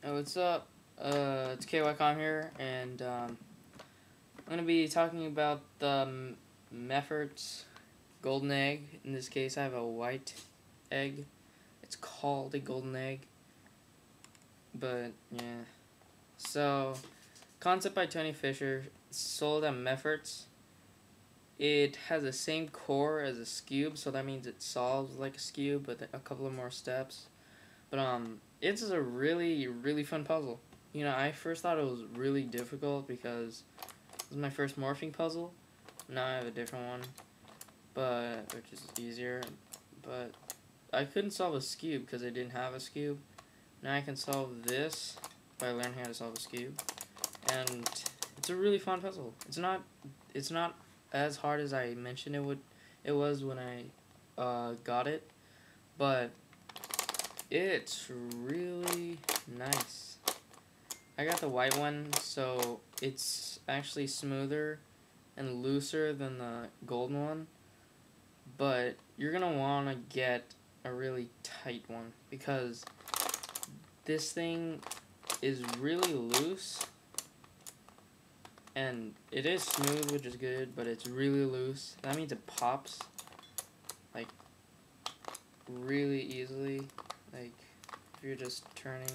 Oh, what's up? It's KYCom here, and I'm gonna be talking about the Mefferts golden egg. In this case, I have a white egg. It's called a golden egg, but yeah. So, concept by Tony Fisher, sold at Mefferts. It has the same core as a cube, so that means it solves like a cube, but a couple of more steps. But it's a really fun puzzle. You know, I first thought it was really difficult because it was my first morphing puzzle. Now I have a different one, but which is easier. But I couldn't solve a cube because I didn't have a cube. Now I can solve this by learning how to solve a cube, and it's a really fun puzzle. It's not as hard as I mentioned it was when I got it, but it's really nice. I got the white one, so it's actually smoother and looser than the golden one, but you're gonna want to get a really tight one because this thing is really loose, and it is smooth, which is good, but it's really loose. That means it pops like really easily. Like if you're just turning,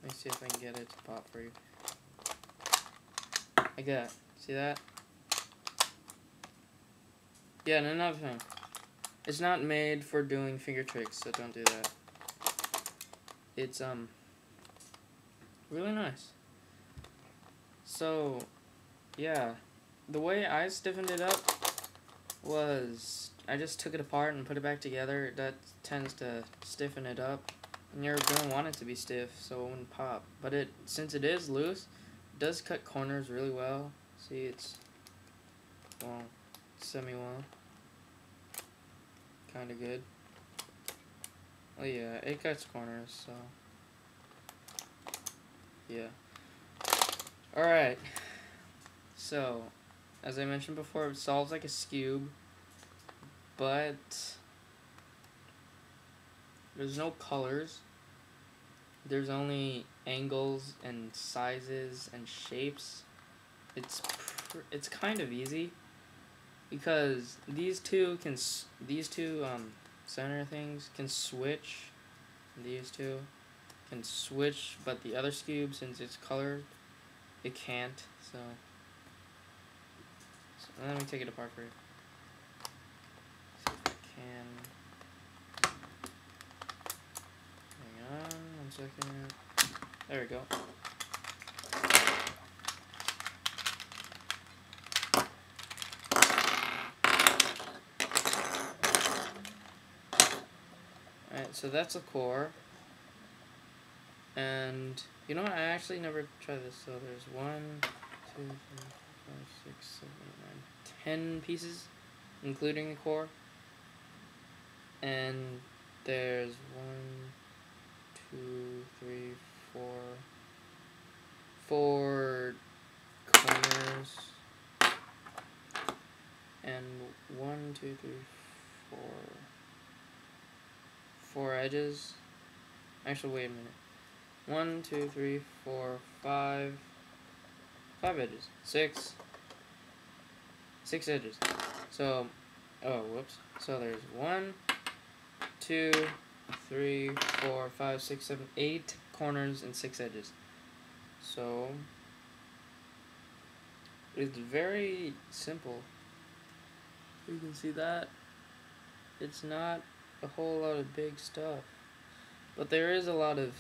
let me see if I can get it to pop for you. Like that. See that? Yeah, and another thing. It's not made for doing finger tricks, so don't do that. It's really nice. So yeah, the way I stiffened it up was I just took it apart and put it back together. That tends to stiffen it up, and you're gonna want it to be stiff so it wouldn't pop. But since it is loose, it does cut corners really well. See, it's semi-well, kind of good. Oh yeah, it cuts corners, so yeah. All right. So, as I mentioned before, it solves like a cube, but there's no colors. There's only angles and sizes and shapes. It's kind of easy because these two center things can switch. These two can switch, but the other cube, since it's colored, it can't. So let me take it apart for you. See if I can. Hang on 1 second. There we go. Alright, so that's a core. And you know what? I actually never tried this. So there's 1, 2, 3, 4, 5, 6, 7, 8, 9, 10 pieces, including the core. And there's 1, 2, 3, 4 corners, and 1, 2, 3, 4 edges. Actually, wait a minute. 1, 2, 3, 4, 5 edges. 6 edges. So, oh, whoops. So there's 1, 2, 3, 4, 5, 6, 7, 8 corners and 6 edges. So it's very simple. You can see that it's not a whole lot of big stuff, but there is a lot of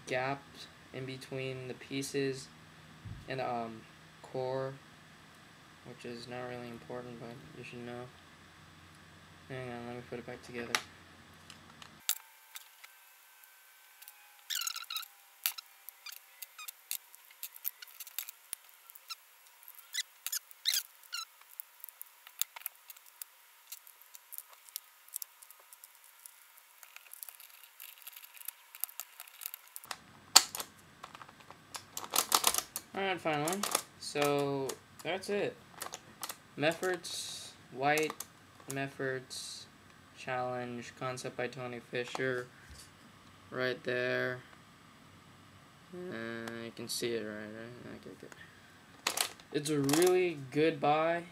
gaps in between the pieces and core, which is not really important, but you should know. Hang on, let me put it back together. Alright, finally. So, that's it. Mefferts, White, Mefferts, Challenge, concept by Tony Fisher, right there. You can see it right? Okay, good. It's a really good buy.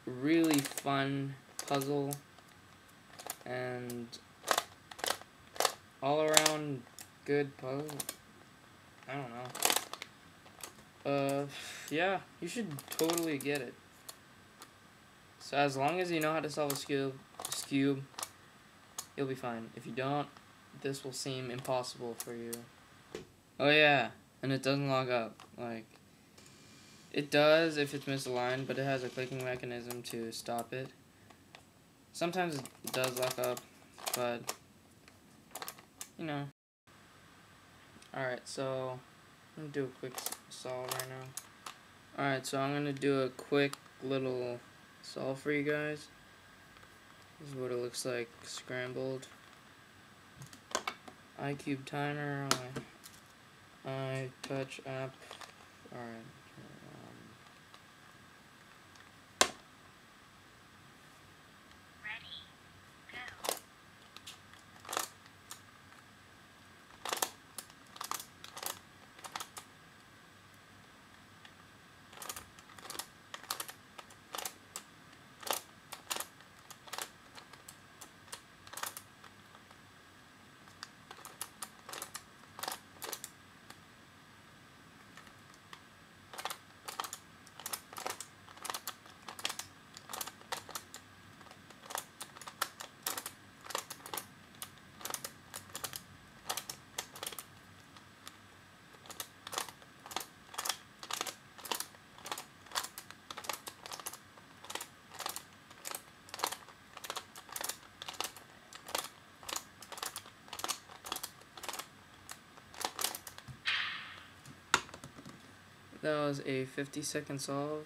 Really fun puzzle. And all around good puzzle. I don't know. Yeah, you should totally get it. So as long as you know how to solve a cube, you'll be fine. If you don't, this will seem impossible for you. Oh yeah, and it doesn't log up. Like, it does if it's misaligned, but it has a clicking mechanism to stop it. Sometimes it does lock up, but, you know. Alright, so, I'm gonna do a quick solve right now. Alright, so I'm gonna do a quick little solve for you guys. This is what it looks like scrambled. iCube timer, iTouch app. Alright. That was a 50-second solve.